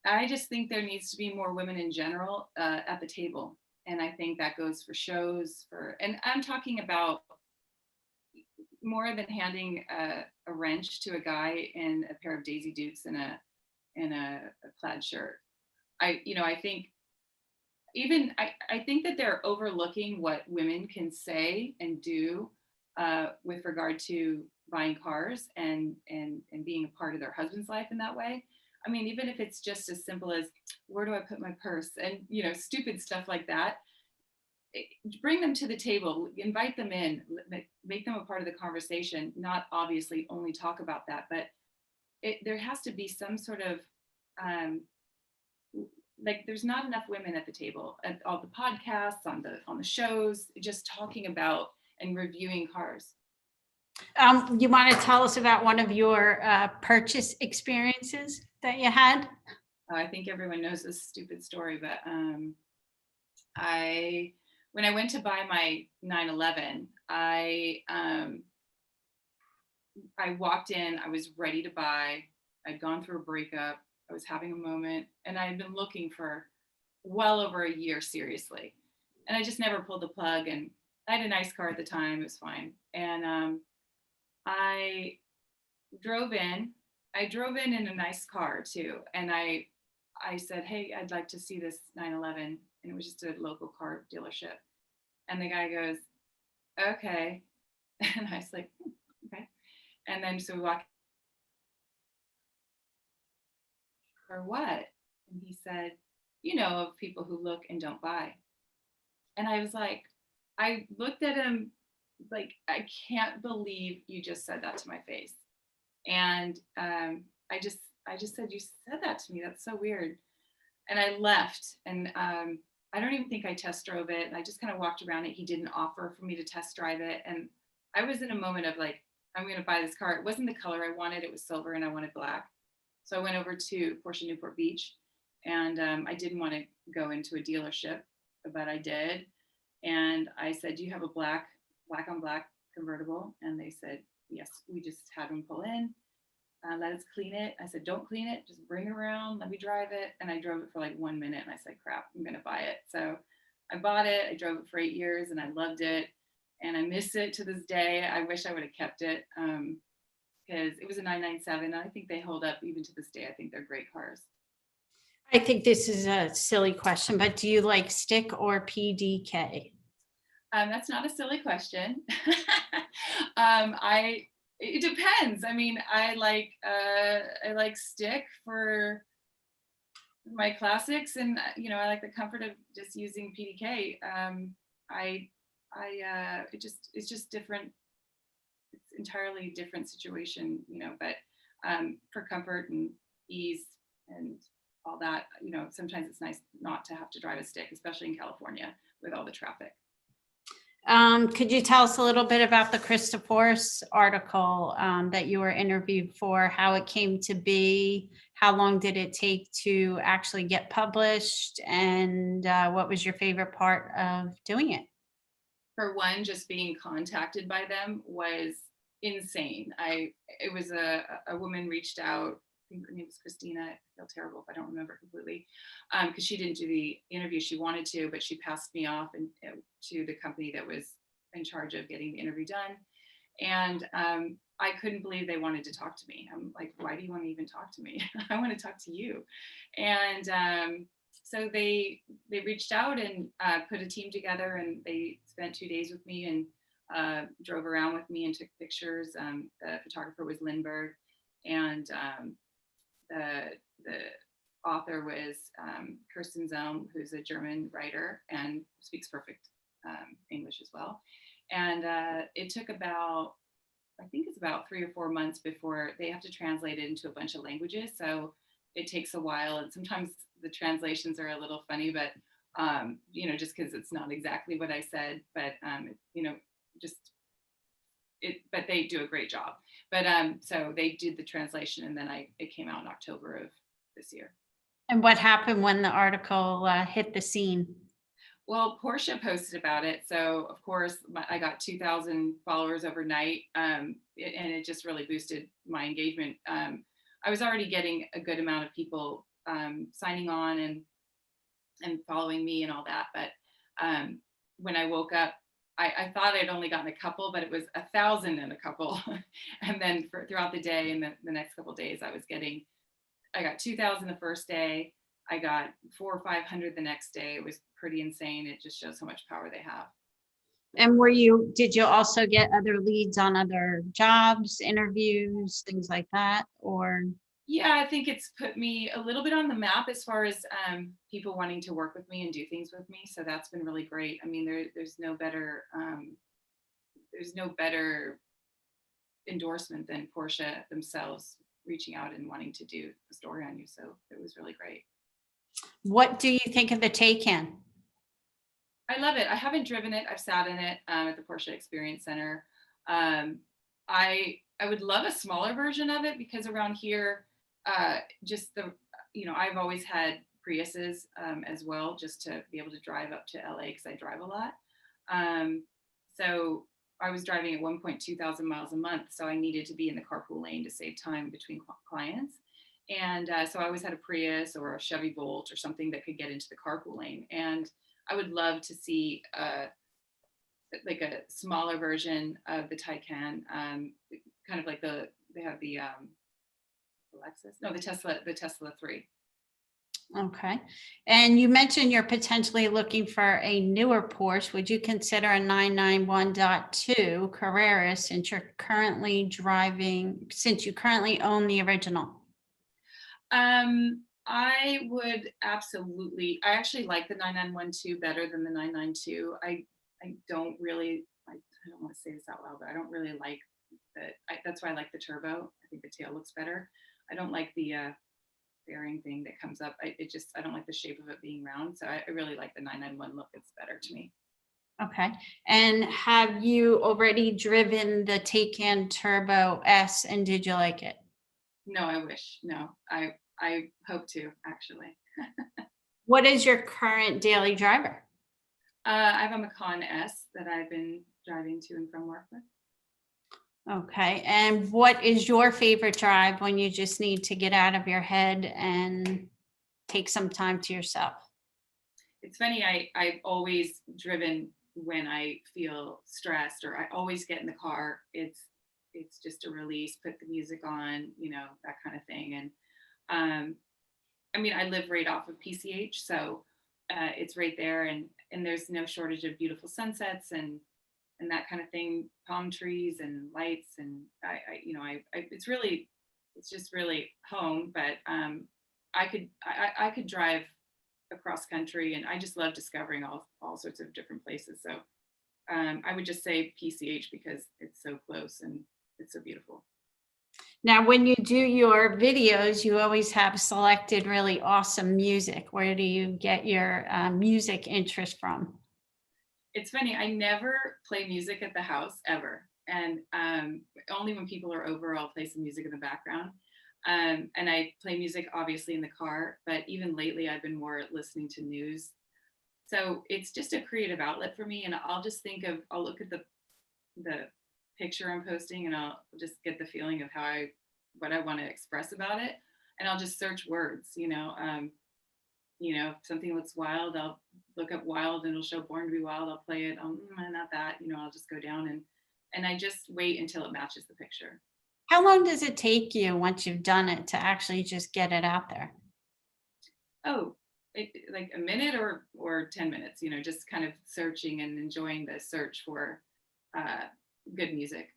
Speaker 4: I just think there needs to be more women in general at the table. And I think that goes for shows, and I'm talking about more than handing a wrench to a guy in a pair of Daisy Dukes and a plaid shirt. I think that they're overlooking what women can say and do with regard to buying cars and being a part of their husband's life in that way. I mean, even if it's just as simple as, where do I put my purse? And, you know, stupid stuff like that. Bring them to the table, invite them in, make them a part of the conversation, not obviously only talk about that, but there has to be some sort of, like, there's not enough women at the table, at all the podcasts, on the shows, just talking about and reviewing cars.
Speaker 1: You want to tell us about one of your purchase experiences that you had?
Speaker 4: I think everyone knows this stupid story, but when I went to buy my 911, I walked in, I was ready to buy. I'd gone through a breakup. I was having a moment, and I had been looking for well over a year, seriously. And I just never pulled the plug, and I had a nice car at the time. It was fine. And I drove in. I drove in a nice car too. And I said, hey, I'd like to see this 911. And it was just a local car dealership. And the guy goes, okay. And I was like, okay. And then so we walked. For what? And he said, you know, of people who look and don't buy. And I was like, I looked at him like, I can't believe you just said that to my face. And I just said, you said that to me. That's so weird. And I left, and I don't even think I test drove it. And I just kind of walked around it. He didn't offer for me to test drive it. And I was in a moment of like, I'm going to buy this car. It wasn't the color I wanted. It was silver and I wanted black. So I went over to Porsche Newport Beach, and I didn't want to go into a dealership, but I did. And I said, do you have a black on black convertible? And they said, yes. We just had them pull in. Let us clean it. I said, don't clean it. Just bring it around. Let me drive it. And I drove it for like 1 minute, and I said, crap, I'm going to buy it. So I bought it. I drove it for 8 years, and I loved it. And I miss it to this day. I wish I would have kept it because it was a 997. And I think they hold up even to this day. I think they're great cars.
Speaker 1: I think this is a silly question, but do you like stick or PDK?
Speaker 4: That's not a silly question. It depends. I mean, I like stick for my classics, and you know, I like the comfort of just using PDK. It's just different. It's entirely different situation, you know. But for comfort and ease and all that, you know, sometimes it's nice not to have to drive a stick, especially in California with all the traffic.
Speaker 1: Could you tell us a little bit about the Christophorus article that you were interviewed for, how it came to be, how long did it take to actually get published, and what was your favorite part of doing it?
Speaker 4: For one, just being contacted by them was insane. It was a woman reached out. I think her name was Christina. I feel terrible if I don't remember completely, because she didn't do the interview she wanted to, but she passed me off to the company that was in charge of getting the interview done. And I couldn't believe they wanted to talk to me. I'm like, why do you want to even talk to me? I want to talk to you. And so they reached out and put a team together, and they spent 2 days with me and drove around with me and took pictures. The photographer was Lindbergh, and the author was Kirsten Zelm, who's a German writer and speaks perfect English as well. And it took about, I think it's about 3 or 4 months before they have to translate it into a bunch of languages. So it takes a while, and sometimes the translations are a little funny, but you know, just because it's not exactly what I said, but you know, but they do a great job. But so they did the translation, and then it came out in October of this year.
Speaker 1: And what happened when the article hit the scene?
Speaker 4: Well, Porsche posted about it, so of course I got 2,000 followers overnight, and it just really boosted my engagement. I was already getting a good amount of people signing on and following me and all that, but when I woke up, I thought I'd only gotten a couple, but it was 1,000 and a couple. And then throughout the day and the next couple of days, I got 2,000 the first day. I got 400 or 500 the next day. It was pretty insane. It just shows how much power they have.
Speaker 1: And did you also get other leads on other jobs, interviews, things like that, or?
Speaker 4: Yeah, I think it's put me a little bit on the map as far as people wanting to work with me and do things with me. So that's been really great. I mean, there's no better endorsement than Porsche themselves reaching out and wanting to do a story on you. So it was really great. What
Speaker 1: do you think of the Taycan?
Speaker 4: I love it. I haven't driven it. I've sat in it at the Porsche Experience Center. I would love a smaller version of it, because around here, I've always had Priuses as well, just to be able to drive up to LA, because I drive a lot. So I was driving at 1.2 thousand miles a month, so I needed to be in the carpool lane to save time between clients. And so I always had a Prius or a Chevy Volt or something that could get into the carpool lane. And I would love to see like a smaller version of the Taycan, kind of like they have the Lexus, no, the Tesla 3.
Speaker 1: Okay. And you mentioned you're potentially looking for a newer Porsche. Would you consider a 991.2 Carrera since you currently own the original?
Speaker 4: I would absolutely. I actually like the 9912 better than the 992. I don't want to say this out loud, but I don't really like that's why I like the turbo. I think the tail looks better. I don't like the fairing thing that comes up. I don't like the shape of it being round. So I really like the 991 look. It's better to me.
Speaker 1: Okay. And have you already driven the Taycan Turbo S, and did you like it?
Speaker 4: No, I wish. No, I hope to, actually.
Speaker 1: What is your current daily driver?
Speaker 4: I have a Macan S that I've been driving to and from work with.
Speaker 1: Okay. And what is your favorite drive when you just need to get out of your head and take some time to yourself?
Speaker 4: It's funny, I've always driven when I feel stressed, or I always get in the car. It's just a release, put the music on, that kind of thing. And I mean, I live right off of PCH, so it's right there, and there's no shortage of beautiful sunsets and that kind of thing, palm trees and lights, and it's just really home. But I could drive across country, and I just love discovering all sorts of different places. So I would just say PCH because it's so close and it's so beautiful.
Speaker 1: Now, when you do your videos, you always have selected really awesome music. Where do you get your music interest from?
Speaker 4: It's funny, I never play music at the house ever. And only when people are over, I'll play some music in the background. And I play music obviously in the car, but even lately I've been more listening to news. So it's just a creative outlet for me. And I'll just I'll look at the picture I'm posting and I'll just get the feeling of what I want to express about it. And I'll just search words, if something looks wild, I'll look up wild and it'll show Born to Be Wild. I'll play it. Not that, I'll just go down and I just wait until it matches the picture.
Speaker 1: How long does it take you once you've done it to actually just get it out there?
Speaker 4: Oh, like a minute or 10 minutes, just kind of searching and enjoying the search for good music.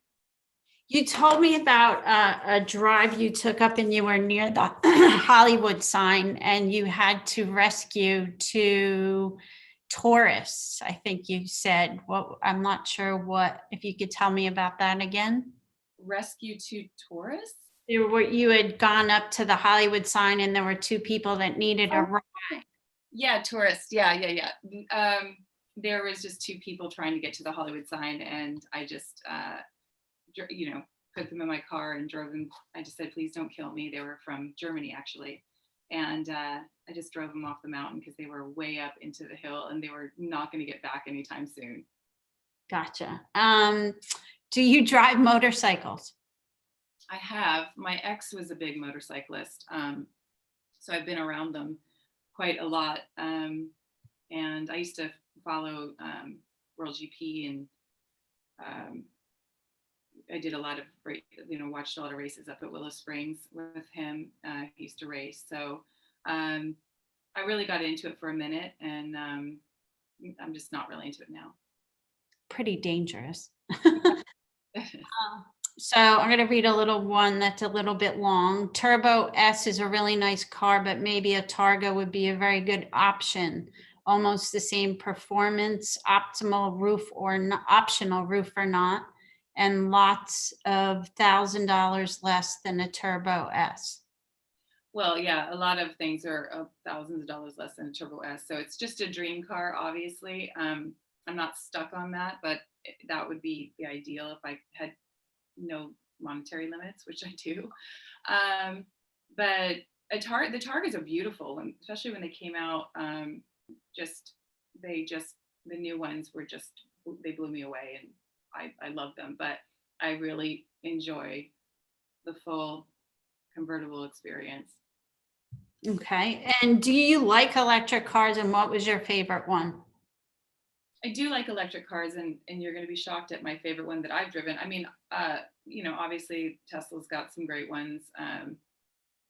Speaker 1: You told me about a drive you took up and you were near the Hollywood sign and you had to rescue two tourists. I think you said, I'm not sure if you could tell me about that again.
Speaker 4: Rescue two tourists?
Speaker 1: You had gone up to the Hollywood sign and there were two people that needed a ride.
Speaker 4: Yeah, tourists. Yeah. There was just two people trying to get to the Hollywood sign and I just, put them in my car and drove them. I just said, please don't kill me. They were from Germany actually. And I just drove them off the mountain because they were way up into the hill and they were not going to get back anytime soon.
Speaker 1: Gotcha. Do you drive motorcycles?
Speaker 4: I have. My ex was a big motorcyclist. So I've been around them quite a lot. And I used to follow World GP and I did a lot of, watched a lot of races up at Willow Springs with him. He used to race. So I really got into it for a minute and I'm just not really into it now.
Speaker 1: Pretty dangerous. So I'm going to read a little one that's a little bit long. Turbo S is a really nice car, but maybe a Targa would be a very good option. Almost the same performance, optional roof or not, and lots of $1,000 less than a Turbo S.
Speaker 4: Well, yeah, a lot of things are thousands of dollars less than a Turbo S. So it's just a dream car, obviously. I'm not stuck on that, but that would be the ideal if I had no monetary limits, which I do. But the Targas are beautiful, and especially when they came out, the new ones they blew me away, and I love them. But I really enjoy the full convertible experience.
Speaker 1: Okay. And do you like electric cars, and what was your favorite one?
Speaker 4: I do like electric cars, and you're going to be shocked at my favorite one that I've driven. I mean, obviously Tesla's got some great ones,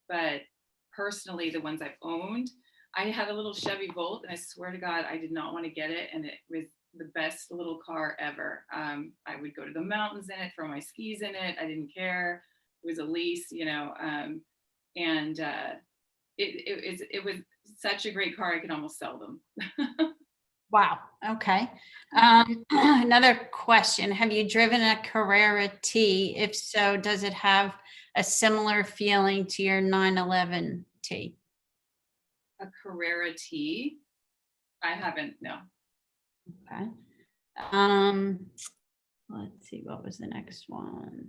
Speaker 4: but personally, the ones I've owned, I had a little Chevy Volt, and I swear to God, I did not want to get it, and it was the best little car ever. I would go to the mountains in it, throw my skis in it. I didn't care. It was a lease, and it was such a great car. I could almost sell them.
Speaker 1: Wow. Okay. Another question. Have you driven a Carrera T? If so, does it have a similar feeling to your 911 T?
Speaker 4: A Carrera T? I haven't, no.
Speaker 1: Okay. Let's see, what was the next one?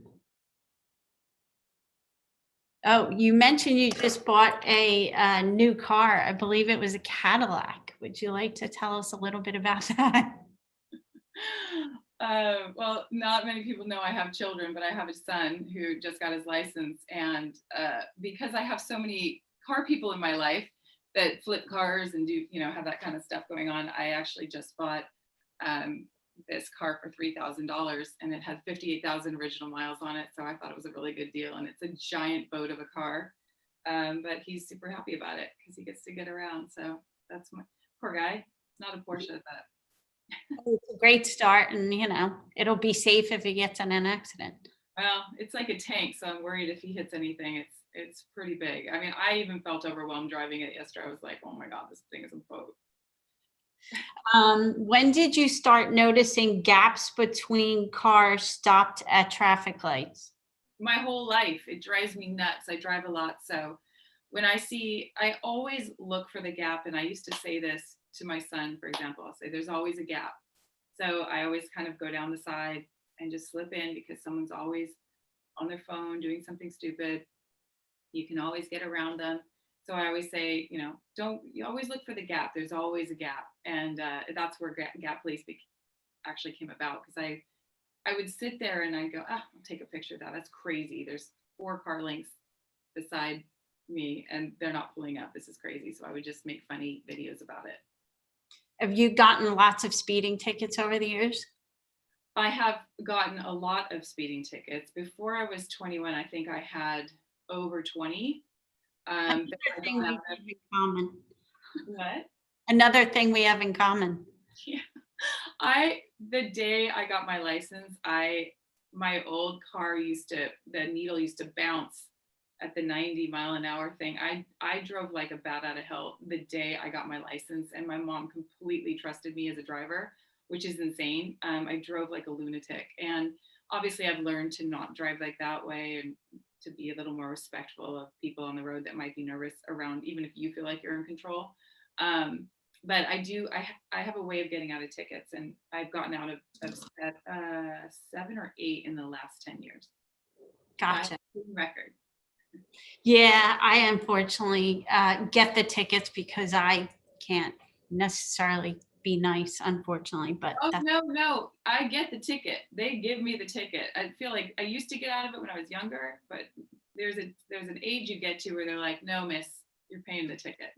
Speaker 1: Oh, you mentioned you just bought a new car. I believe it was a Cadillac. Would you like to tell us a little bit about that?
Speaker 4: Well, not many people know I have children, but I have a son who just got his license. And because I have so many car people in my life that flip cars and do, have that kind of stuff going on, I actually just bought this car for $3,000 and it had 58,000 original miles on it. So I thought it was a really good deal, and it's a giant boat of a car. But he's super happy about it because he gets to get around. So that's my poor guy. It's not a Porsche, but
Speaker 1: It's a great start, and it'll be safe if he gets in an accident.
Speaker 4: well, it's like a tank, so I'm worried if he hits anything. It's pretty big. I mean, I even felt overwhelmed driving it yesterday. I was like, oh my God, this thing is a boat.
Speaker 1: When did you start noticing gaps between cars stopped at traffic lights?
Speaker 4: my whole life. It drives me nuts. I drive a lot. So when I always look for the gap. And I used to say this to my son, for example, I'll say, there's always a gap. So I always kind of go down the side and just slip in because someone's always on their phone doing something stupid. You can always get around them. So I always say, you always look for the gap. There's always a gap. And that's where Gap Police actually came about, because I would sit there and I'd go, I'll take a picture of that. That's crazy. There's 4 car lengths beside me and they're not pulling up. This is crazy. So I would just make funny videos about it.
Speaker 1: Have you gotten lots of speeding tickets over the years?
Speaker 4: I have gotten a lot of speeding tickets. Before I was 21, I think I had over 20.
Speaker 1: Another thing we have in common.
Speaker 4: What?
Speaker 1: Another thing we have in common.
Speaker 4: Yeah. The day I got my license, my old car the needle used to bounce at the 90-mile-an-hour thing. I drove like a bat out of hell the day I got my license, and my mom completely trusted me as a driver, which is insane. I drove like a lunatic, and obviously I've learned to not drive like that way and to be a little more respectful of people on the road that might be nervous around, even if you feel like you're in control. But I have a way of getting out of tickets, and I've gotten out of 7 or 8 in the last 10 years.
Speaker 1: Gotcha.
Speaker 4: Record.
Speaker 1: Yeah, I unfortunately get the tickets because I can't necessarily be nice, unfortunately, but
Speaker 4: No, I get the ticket. They give me the ticket. I feel like I used to get out of it when I was younger, but there's an age you get to where they're like, no, miss, you're paying the ticket.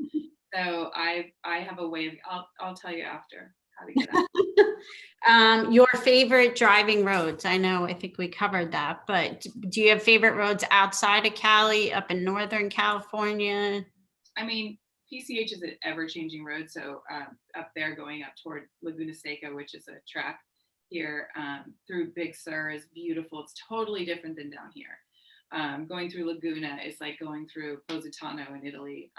Speaker 4: So I have a way of, I'll tell you after how to get out.
Speaker 1: Your favorite driving roads? I think we covered that, but do you have favorite roads outside of Cali, up in Northern California?
Speaker 4: I mean, PCH is an ever-changing road. So up there going up toward Laguna Seca, which is a track here through Big Sur, is beautiful. It's totally different than down here. Going through Laguna is like going through Positano in Italy.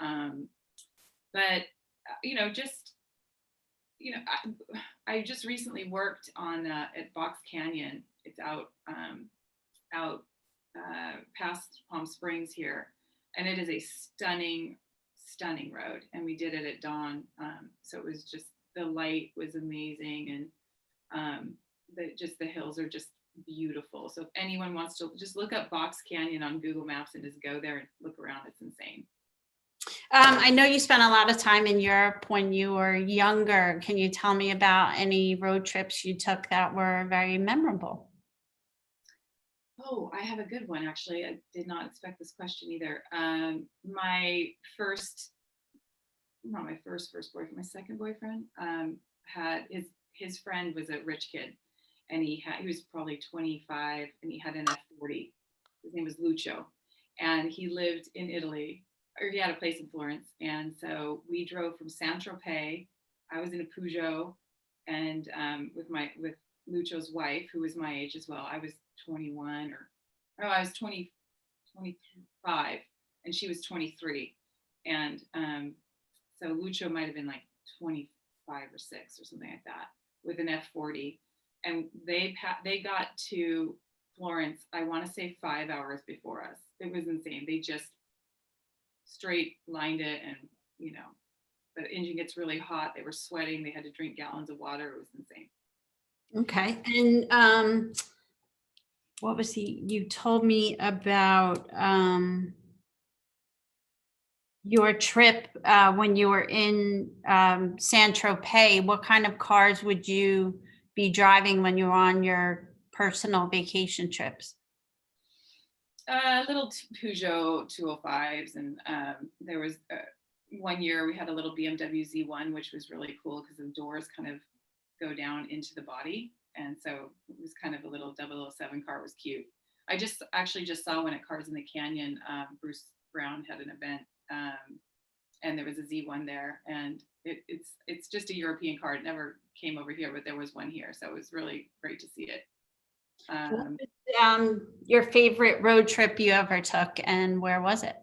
Speaker 4: But I just recently worked on at Box Canyon. It's out past Palm Springs here, and it is a stunning road. And we did it at dawn, so it was just, the light was amazing, and the hills are just beautiful. So if anyone wants to, just look up Box Canyon on Google Maps and just go there and look around. It's insane.
Speaker 1: I know you spent a lot of time in Europe when you were younger. Can you tell me about any road trips you took that were very memorable?
Speaker 4: Oh, I have a good one, actually. I did not expect this question either. My first, not my first boyfriend, my second boyfriend had his friend was a rich kid, and he was probably 25, and he had an F40. His name was Lucio, and he lived in Italy, or he had a place in Florence. And so we drove from Saint-Tropez. I was in a Peugeot, and with Lucio's wife, who was my age as well. I was 21, I was 25, and she was 23. And so Lucio might have been like 25 or 6 or something like that, with an F40. And they got to Florence, I want to say 5 hours before us. It was insane. They just straight lined it, and the engine gets really hot. They were sweating. They had to drink gallons of water. It was insane.
Speaker 1: Okay. And what was you told me about your trip when you were in Saint-Tropez. What kind of cars would you be driving when you were on your personal vacation trips?
Speaker 4: Little Peugeot 205s, and there was one year we had a little BMW Z1, which was really cool because the doors kind of go down into the body, and so it was kind of a little 007 car. It was cute. I actually just saw one at Cars in the Canyon. Bruce Brown had an event, and there was a Z1 there, and it's just a European car. It never came over here, but there was one here, so it was really great to see it.
Speaker 1: What was your favorite road trip you ever took, and where was it?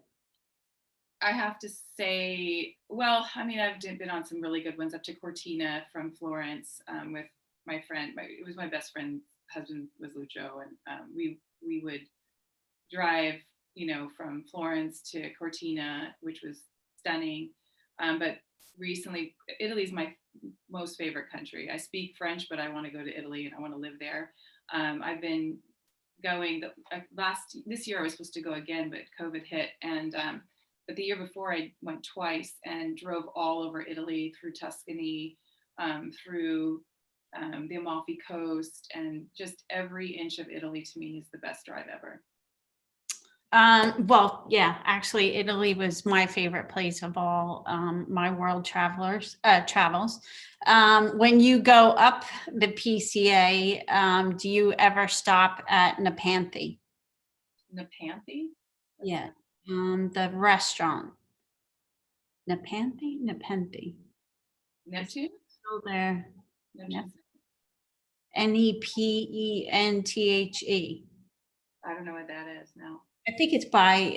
Speaker 4: I have to say, well, I mean, I've been on some really good ones, up to Cortina from Florence with my friend. It was my best friend's husband was Lucio, and we would drive, from Florence to Cortina, which was stunning. But recently, Italy is my most favorite country. I speak French, but I want to go to Italy and I want to live there. I've been going this year I was supposed to go again, but COVID hit, and but the year before I went twice and drove all over Italy, through Tuscany, through the Amalfi Coast, and just every inch of Italy to me is the best drive ever.
Speaker 1: Well, yeah, actually, Italy was my favorite place of all my world travels. When you go up the PCA, do you ever stop at Nepanthe?
Speaker 4: Nepanthe?
Speaker 1: Yeah, the restaurant. Nepanthe?
Speaker 4: Neptune?
Speaker 1: Still there.
Speaker 4: Neptune.
Speaker 1: Nepenthe.
Speaker 4: I don't know what that is. No.
Speaker 1: I think it's by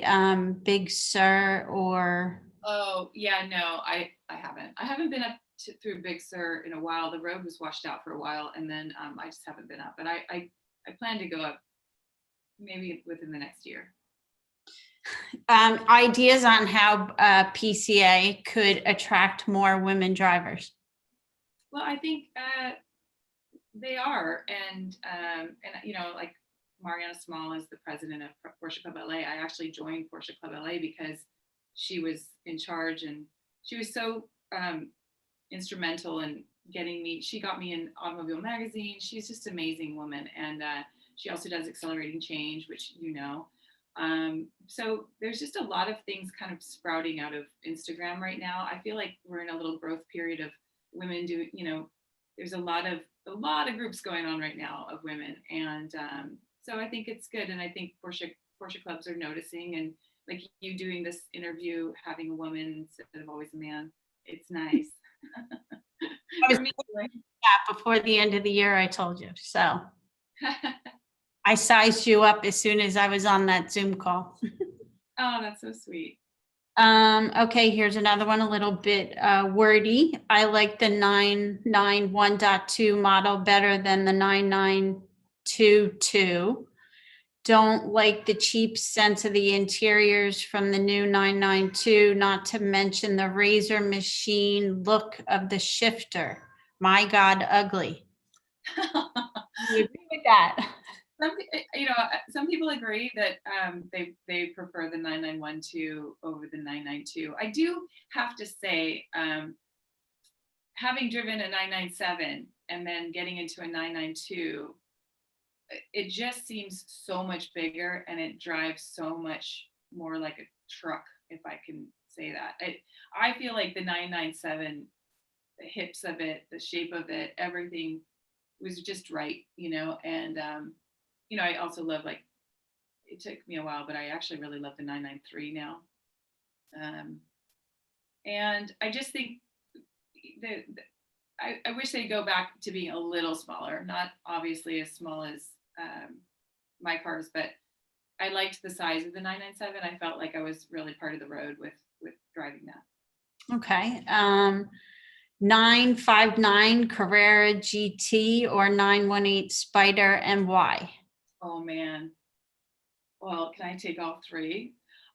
Speaker 1: Big Sur or.
Speaker 4: Oh yeah, no, I haven't been up through Big Sur in a while. The road was washed out for a while, and then I just haven't been up. But I plan to go up maybe within the next year.
Speaker 1: Ideas on how PCA could attract more women drivers.
Speaker 4: Well, I think they are, and like Mariana Small is the president of Porsche Club LA. I actually joined Porsche Club LA because she was in charge, and she was so instrumental in getting me. She got me in Automobile magazine. She's just an amazing woman, and she also does Accelerating Change, which so there's just a lot of things kind of sprouting out of Instagram right now. I feel like we're in a little growth period of women there's a lot of groups going on right now of women, and so I think it's good, and I think Porsche clubs are noticing, and like you doing this interview, having a woman instead of always a man, it's nice.
Speaker 1: Before the end of the year, I told you so. I sized you up as soon as I was on that Zoom call.
Speaker 4: Oh, that's so sweet.
Speaker 1: Okay, here's another one, a little bit wordy. I like the 991.2 model better than the 9922. Don't like the cheap sense of the interiors from the new 992, not to mention the razor machine look of the shifter. My God, ugly. You agree with that?
Speaker 4: Some people agree that they prefer the 9912 over the 992. I do have to say, having driven a 997 and then getting into a 992, it just seems so much bigger, and it drives so much more like a truck, if I can say that. I feel like the 997, the hips of it, the shape of it, everything was just right, and I also love, like, it took me a while, but I actually really love the 993 now. And I just think that I wish they'd go back to being a little smaller, not obviously as small as my cars, but I liked the size of the 997. I felt like I was really part of the road with driving that.
Speaker 1: Okay. 959 Carrera GT or 918 Spider, and why?
Speaker 4: Oh man. Well, can I take all three?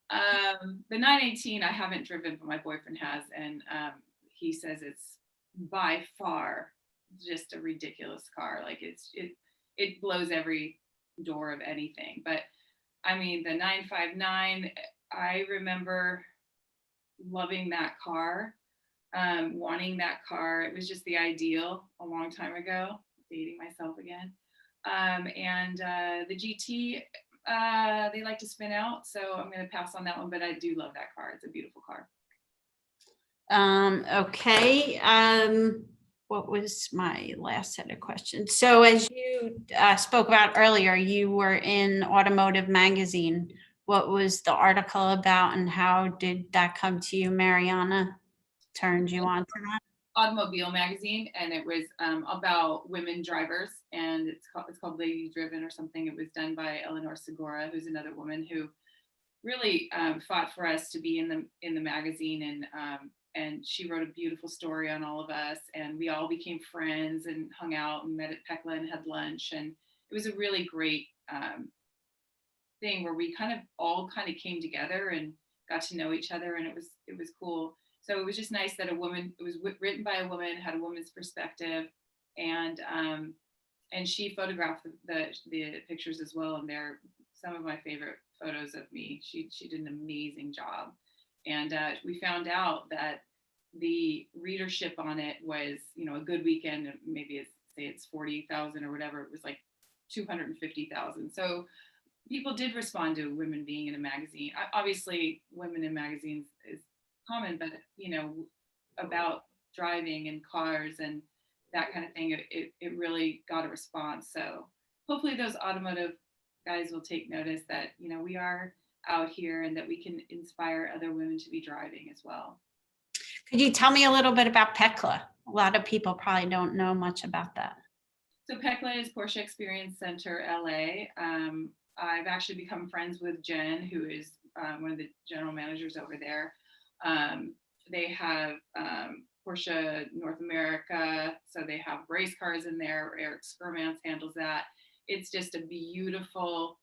Speaker 4: The 918 I haven't driven, but my boyfriend has, and he says it's by far just a ridiculous car. Like it blows every door of anything. But I mean, the 959, I remember loving that car, wanting that car. It was just the ideal a long time ago, dating myself again. And the GT, they like to spin out, so I'm going to pass on that one, but I do love that car. It's a beautiful car.
Speaker 1: Okay. What was my last set of questions? So as you spoke about earlier, you were in Automotive magazine. What was the article about, and how did that come to you? Mariana turned you on to that?
Speaker 4: Automobile magazine, and it was about women drivers, and it's called Lady Driven or something. It was done by Eleanor Segura, who's another woman who really fought for us to be in the magazine, and she wrote a beautiful story on all of us, and we all became friends and hung out and met at Pekla and had lunch, and it was a really great thing where we all came together and got to know each other, and it was cool. So it was just nice that it was written by a woman, had a woman's perspective, and she photographed the pictures as well, and they're some of my favorite photos of me. She did an amazing job, and we found out that the readership on it was, a good weekend, maybe it's 40,000 or whatever. It was like 250,000. So people did respond to women being in a magazine. Obviously, women in magazines is common, but about driving and cars and that kind of thing, it really got a response. So hopefully those automotive guys will take notice that we are out here and that we can inspire other women to be driving as well.
Speaker 1: Could you tell me a little bit about PECLA? A lot of people probably don't know much about that.
Speaker 4: So PECLA is Porsche Experience Center LA. I've actually become friends with Jen, who is one of the general managers over there. They have Porsche North America, so they have race cars in there. Eric Skurmans handles that. It's just a beautiful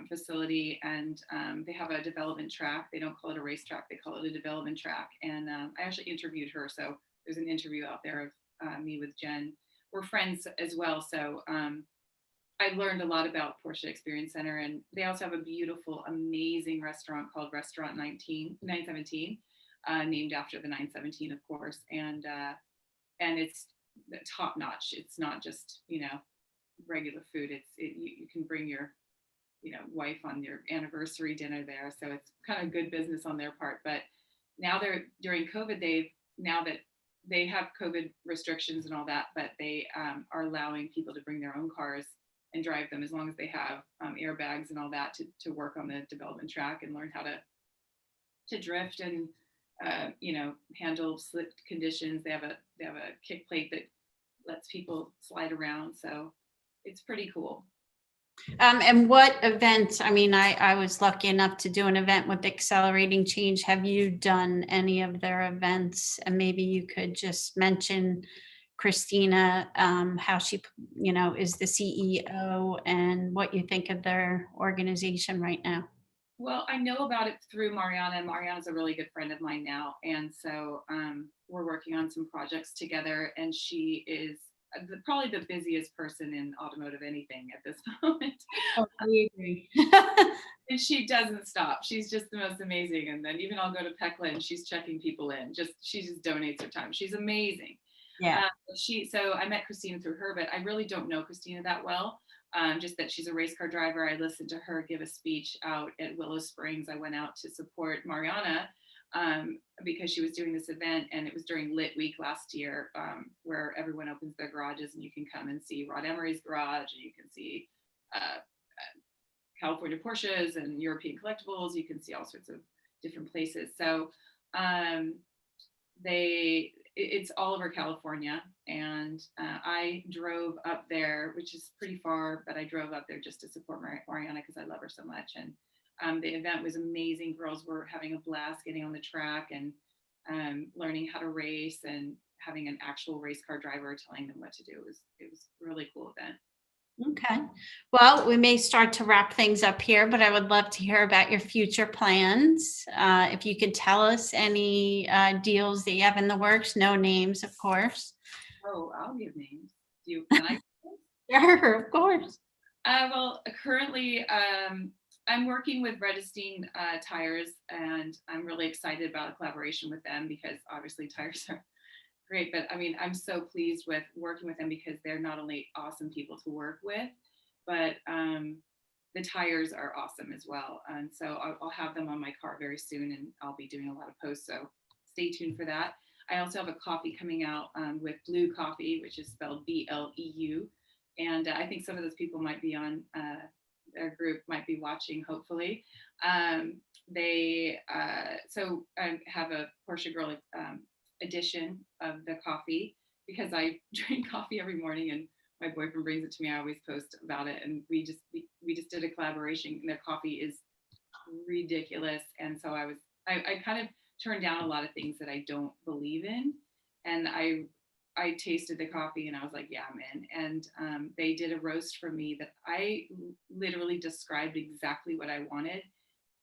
Speaker 4: facility, and they have a development track. They don't call it a racetrack, they call it a development track. And I actually interviewed her, so there's an interview out there of me with Jen. We're friends as well, so I learned a lot about Porsche Experience Center, and they also have a beautiful, amazing restaurant called Restaurant 917, named after the 917, of course, and it's top notch. It's not just regular food. You can bring your wife on your anniversary dinner there, so it's kind of good business on their part. But now during COVID, now that they have COVID restrictions and all that, but they are allowing people to bring their own cars and drive them as long as they have airbags and all that to work on the development track and learn how to drift and handle slip conditions. They have a kick plate that lets people slide around, so it's pretty cool.
Speaker 1: And what events? I mean, I was lucky enough to do an event with Accelerating Change. Have you done any of their events? And maybe you could just mention Christina, how she, is the CEO, and what you think of their organization right now.
Speaker 4: Well, I know about it through Mariana. Mariana's a really good friend of mine now. And so we're working on some projects together, and she is probably the busiest person in automotive anything at this moment.
Speaker 1: Oh, I agree.
Speaker 4: And she doesn't stop. She's just the most amazing. And then even I'll go to PECLA and she's checking people in. She just donates her time. She's amazing.
Speaker 1: Yeah.
Speaker 4: So I met Christina through her, but I really don't know Christina that well. Just that she's a race car driver. I listened to her give a speech out at Willow Springs. I went out to support Mariana because she was doing this event, and it was during Lit Week last year, where everyone opens their garages and you can come and see Rod Emery's garage, and you can see California Porsches and European collectibles. You can see all sorts of different places. So it's all over California, and I drove up there, which is pretty far, but I drove up there just to support Mariana because I love her so much. And the event was amazing. Girls were having a blast getting on the track and learning how to race, and having an actual race car driver telling them what to do. It was a really cool event.
Speaker 1: Okay. Well, we may start to wrap things up here, but I would love to hear about your future plans. If you could tell us any deals that you have in the works, no names, of course.
Speaker 4: Oh, I'll give names. Can I?
Speaker 1: Sure, of course.
Speaker 4: Well, currently, I'm working with Redestein Tires, and I'm really excited about a collaboration with them because obviously tires are great, but I mean, I'm so pleased with working with them because they're not only awesome people to work with, but the tires are awesome as well. And so I'll have them on my car very soon, and I'll be doing a lot of posts, so stay tuned for that. I also have a coffee coming out with Blue Coffee, which is spelled BLEU. And I think some of those people might be on their group, might be watching, hopefully. So I have a Porsche Girl edition of the coffee because I drink coffee every morning, and my boyfriend brings it to me. I always post about it, and we just did a collaboration. Their coffee is ridiculous, and so I kind of turned down a lot of things that I don't believe in, and I I tasted the coffee and I was like, yeah, I'm in. And they did a roast for me that I literally described exactly what I wanted.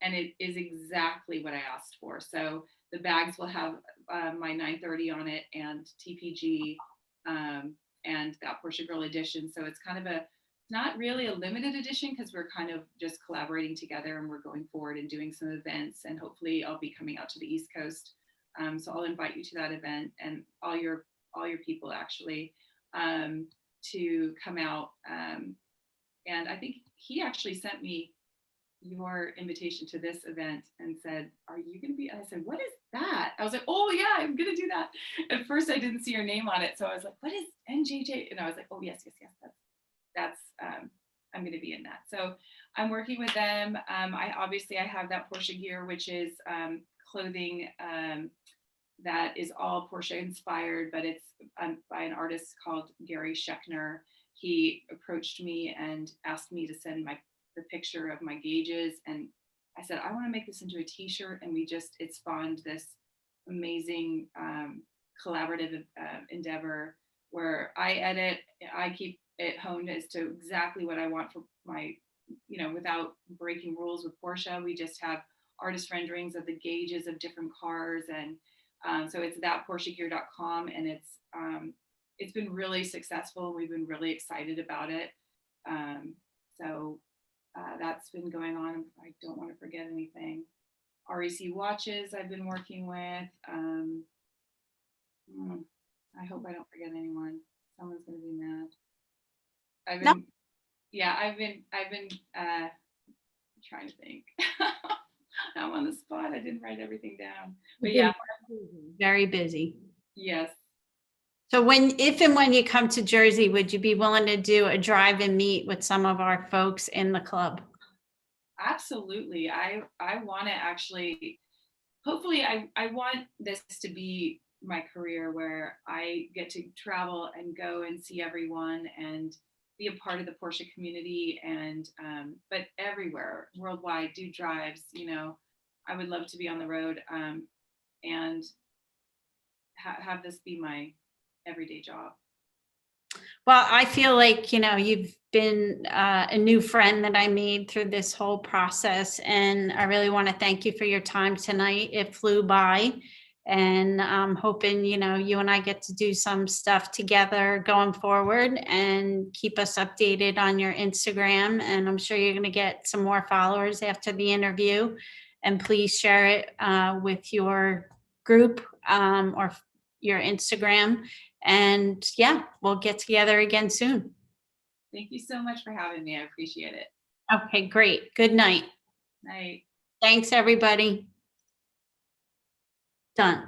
Speaker 4: And it is exactly what I asked for. So the bags will have my 930 on it and TPG and that Porsche Girl edition. So it's kind of not really a limited edition because we're kind of just collaborating together and we're going forward and doing some events. And hopefully I'll be coming out to the East Coast. So I'll invite you to that event and all your people actually to come out. And I think he actually sent me your invitation to this event and said, are you going to be? And I said, what is that? I was like, oh yeah, I'm going to do that. At first I didn't see your name on it. So I was like, what is NJJ? And I was like, oh yes. That's I'm going to be in that. So I'm working with them. I have that Porsche gear, which is clothing that is all Porsche inspired, but it's by an artist called Gary Schechner. He approached me and asked me to send the picture of my gauges. And I said, I want to make this into a t-shirt. And it spawned this amazing collaborative endeavor where I edit, I keep it honed as to exactly what I want for my, without breaking rules with Porsche. We just have artist renderings of the gauges of different cars. And so it's thatPorscheGear.com, and it's been really successful. We've been really excited about it. So that's been going on. I don't want to forget anything. REC watches I've been working with. I hope I don't forget anyone. Someone's gonna be mad. I've been trying to think. I'm on the spot. I didn't write everything down. But yeah.
Speaker 1: Very busy.
Speaker 4: Yes.
Speaker 1: So if and when you come to Jersey, would you be willing to do a drive and meet with some of our folks in the club?
Speaker 4: Absolutely. I want to actually, hopefully I want this to be my career where I get to travel and go and see everyone and be a part of the Porsche community and, but everywhere worldwide, do drives, I would love to be on the road and have this be my everyday job.
Speaker 1: Well, I feel like, you've been a new friend that I made through this whole process. And I really want to thank you for your time tonight. It flew by. And I'm hoping, you and I get to do some stuff together going forward and keep us updated on your Instagram. And I'm sure you're going to get some more followers after the interview. And please share it with your group or your Instagram. And yeah, we'll get together again soon.
Speaker 4: Thank you so much for having me. I appreciate it.
Speaker 1: Okay, great. Good night.
Speaker 4: Night.
Speaker 1: Thanks, everybody. Done.